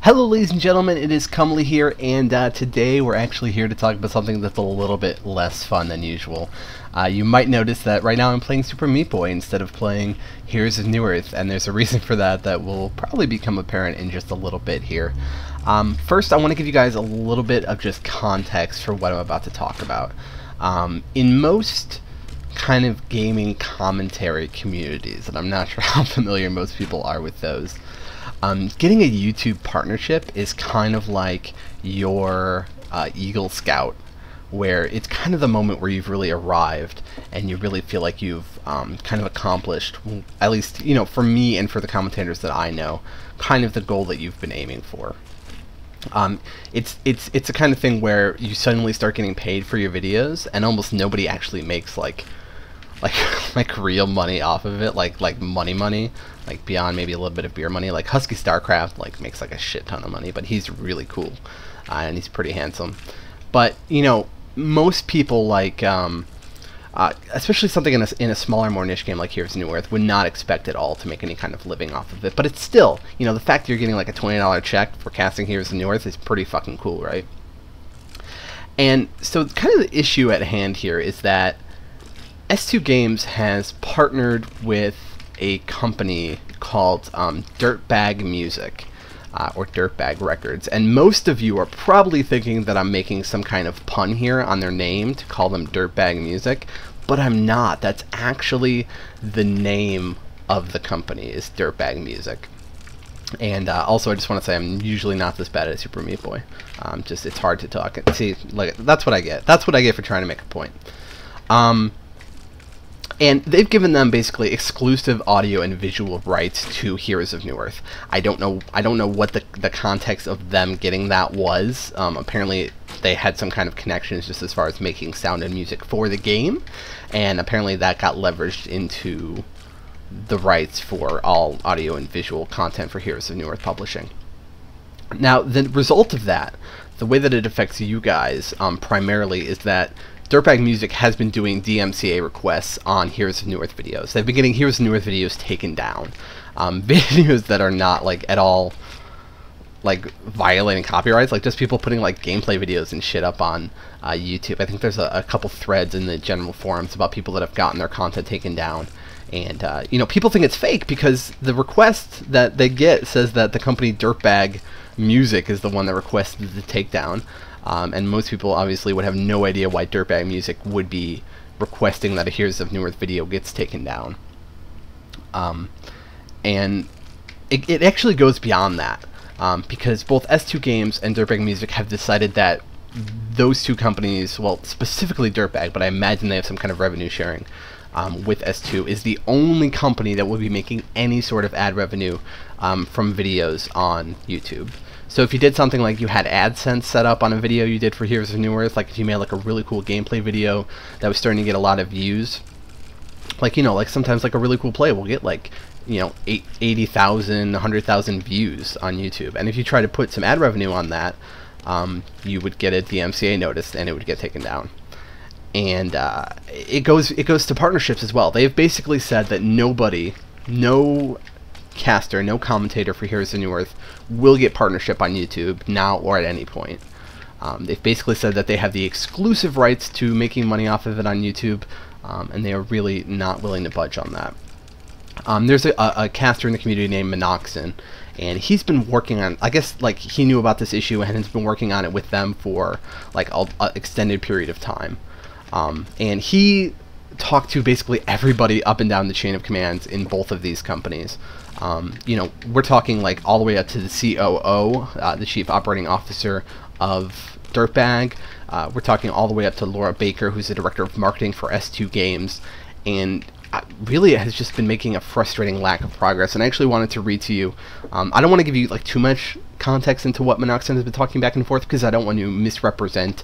Hello ladies and gentlemen, it is Cumley here, and today we're actually here to talk about something that's a little bit less fun than usual. You might notice that right now I'm playing Super Meat Boy instead of playing Heroes of Newerth, and there's a reason for that that will probably become apparent in just a little bit here. First, I want to give you guys a little bit of just context for what I'm about to talk about. In most kind of gaming commentary communities, and I'm not sure how familiar most people are with those, getting a YouTube partnership is kind of like your Eagle Scout, where it's kind of the moment where you've really arrived and you really feel like you've kind of accomplished, at least, you know, for me and for the commentators that I know, kind of the goal that you've been aiming for. It's a kind of thing where you suddenly start getting paid for your videos and almost nobody actually makes like real money off of it, like money, like beyond maybe a little bit of beer money. Like Husky Starcraft like makes like a shit ton of money, but he's really cool and he's pretty handsome. But you know, most people like especially something in a smaller, more niche game like Heroes of Newerth would not expect at all to make any kind of living off of it. But it's still, you know, the fact that you're getting like a $20 check for casting Heroes of Newerth is pretty fucking cool, right? And so kind of the issue at hand here is that S2 Games has partnered with a company called Dirtbag Music, or Dirtbag Records, and most of you are probably thinking that I'm making some kind of pun here on their name to call them Dirtbag Music, but I'm not. That's actually the name of the company, is Dirtbag Music. And also, I just want to say I'm usually not this bad at Super Meat Boy. Just it's hard to talk. See, like that's what I get. That's what I get for trying to make a point. And they've given them basically exclusive audio and visual rights to Heroes of Newerth. I don't know what the context of them getting that was. Apparently they had some kind of connections just as far as making sound and music for the game, and apparently that got leveraged into the rights for all audio and visual content for Heroes of Newerth publishing. Now, the result of that, the way that it affects you guys primarily, is that Dirtbag Music has been doing DMCA requests on Heroes of Newerth videos. They've been getting Heroes of Newerth videos taken down. Videos that are not like at all like violating copyrights, like just people putting like gameplay videos and shit up on YouTube. I think there's a couple threads in the general forums about people that have gotten their content taken down. And you know, people think it's fake because the request that they get says that the company Dirtbag Music is the one that requested the takedown. And most people obviously would have no idea why Dirtbag Music would be requesting that a Heroes of Newerth video gets taken down. And it actually goes beyond that, because both S2 Games and Dirtbag Music have decided that those two companies, well, specifically Dirtbag, but I imagine they have some kind of revenue sharing with S2, is the only company that will be making any sort of ad revenue from videos on YouTube. So if you did something like you had AdSense set up on a video you did for Heroes of Newerth, like if you made like a really cool gameplay video that was starting to get a lot of views, like, you know, like sometimes like a really cool play will get like, you know, 80,000, 100,000 views on YouTube. And if you try to put some ad revenue on that, you would get a DMCA notice and it would get taken down. And it goes to partnerships as well. They've basically said that no caster, no commentator for Heroes of Newerth will get partnership on YouTube now or at any point. They've basically said that they have the exclusive rights to making money off of it on YouTube, and they are really not willing to budge on that. There's a caster in the community named Minoxin, and he's been working on, I guess, like, he knew about this issue and has been working on it with them for like an extended period of time. And he talked to basically everybody up and down the chain of commands in both of these companies. You know, we're talking like all the way up to the COO, the Chief Operating Officer of Dirtbag. We're talking all the way up to Laura Baker, who's the Director of Marketing for S2 Games, and really it has just been making a frustrating lack of progress. And I actually wanted to read to you, I don't want to give you like too much context into what Minoxin has been talking back and forth, because I don't want to misrepresent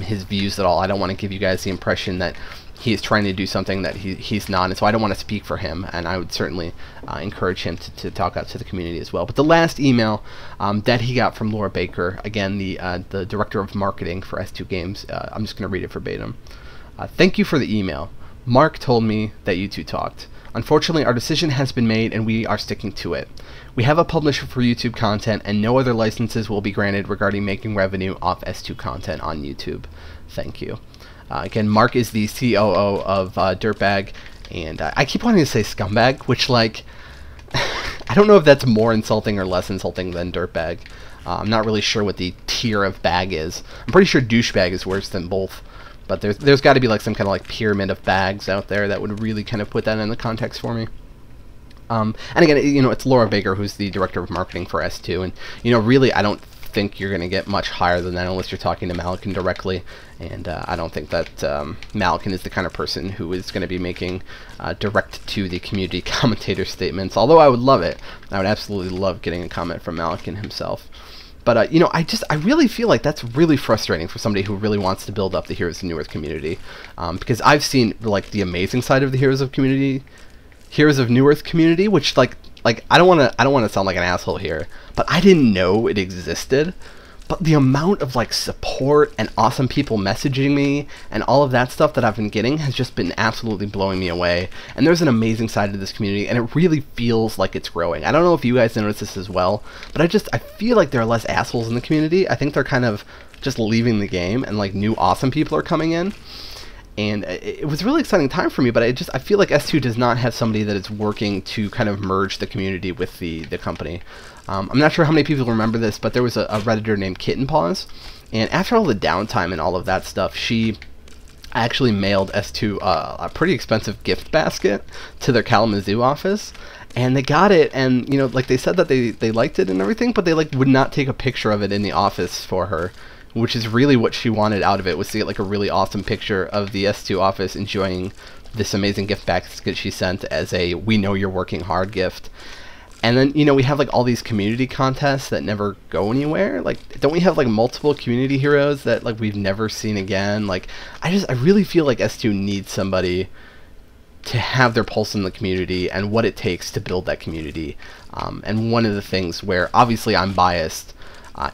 his views at all. I don't want to give you guys the impression that he is trying to do something that he's not, and so I don't want to speak for him, and I would certainly encourage him to talk out to the community as well. But the last email that he got from Laura Baker, again, the Director of Marketing for S2 Games, I'm just going to read it verbatim. Thank you for the email. Mark told me that you two talked. Unfortunately, our decision has been made and we are sticking to it. We have a publisher for YouTube content and no other licenses will be granted regarding making revenue off S2 content on YouTube. Thank you. Again, Mark is the COO of Dirtbag, and I keep wanting to say scumbag, which, like, I don't know if that's more insulting or less insulting than Dirtbag. I'm not really sure what the tier of bag is. I'm pretty sure douchebag is worse than both. But there's got to be like some kind of like pyramid of bags out there that would really kind of put that in the context for me. And again, you know, it's Laura Baker who's the director of marketing for S2, and you know, really, I don't think you're going to get much higher than that unless you're talking to Malakin directly. And I don't think that Malakin is the kind of person who is going to be making direct to the community commentator statements. Although I would love it, I would absolutely love getting a comment from Malakin himself. But, you know, I really feel like that's really frustrating for somebody who really wants to build up the Heroes of Newerth community. Because I've seen, like, the amazing side of the Heroes of Newerth community, which, like I don't want to sound like an asshole here, but I didn't know it existed. But the amount of, like, support and awesome people messaging me and all of that stuff that I've been getting has just been absolutely blowing me away. And there's an amazing side to this community, and it really feels like it's growing. I don't know if you guys notice this as well, but I feel like there are less assholes in the community. I think they're kind of just leaving the game, and, like, new awesome people are coming in. And it was a really exciting time for me, but I feel like S2 does not have somebody that is working to kind of merge the community with the company. I'm not sure how many people remember this, but there was a Redditor named Kitten Paws, and after all the downtime and all of that stuff, she actually mailed S2 a pretty expensive gift basket to their Kalamazoo office, and they got it, and, you know, like, they said that they liked it and everything, but they, like, would not take a picture of it in the office for her, which is really what she wanted out of it, was to get, like, a really awesome picture of the S2 office enjoying this amazing gift basket she sent as a "we know you're working hard" gift. And then, you know, we have, like, all these community contests that never go anywhere. Like, don't we have, like, multiple community heroes that, like, we've never seen again? Like, I really feel like S2 needs somebody to have their pulse in the community and what it takes to build that community. And one of the things where, obviously, I'm biased,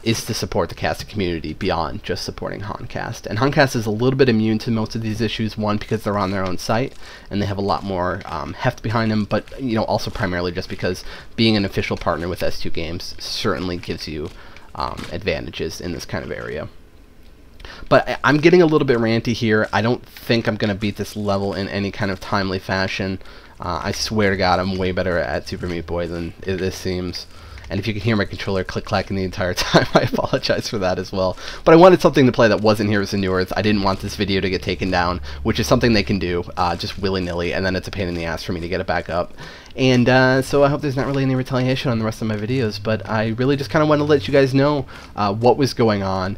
is to support the casting community beyond just supporting Honcast. And Honcast is a little bit immune to most of these issues, one, because they're on their own site, and they have a lot more heft behind them, but, you know, also primarily just because being an official partner with S2 Games certainly gives you advantages in this kind of area. But I'm getting a little bit ranty here. I don't think I'm going to beat this level in any kind of timely fashion. I swear to God, I'm way better at Super Meat Boy than this seems. And if you can hear my controller click-clacking the entire time, I apologize for that as well. But I wanted something to play that wasn't Heroes of Newerth. I didn't want this video to get taken down, which is something they can do, just willy-nilly, and then it's a pain in the ass for me to get it back up. And so I hope there's not really any retaliation on the rest of my videos, but I really just kind of want to let you guys know what was going on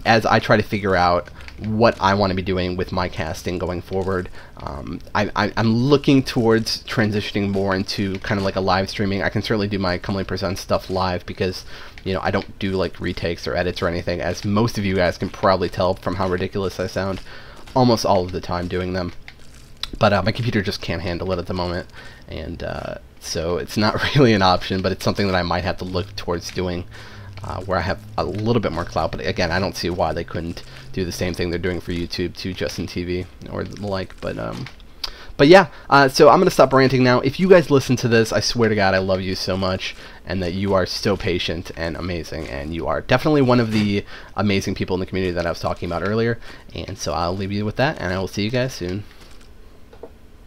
as I try to figure out what I want to be doing with my casting going forward. I'm looking towards transitioning more into kind of like a live streaming. I can certainly do my Comely Presents stuff live because, you know, I don't do like retakes or edits or anything, as most of you guys can probably tell from how ridiculous I sound almost all of the time doing them. But my computer just can't handle it at the moment, and so it's not really an option, but it's something that I might have to look towards doing. Where I have a little bit more clout, but again, I don't see why they couldn't do the same thing they're doing for YouTube to Justin TV or the like. But yeah, so I'm gonna stop ranting now. If you guys listen to this, I swear to God, I love you so much, and that you are so patient and amazing, and you are definitely one of the amazing people in the community that I was talking about earlier. And so I'll leave you with that, and I will see you guys soon.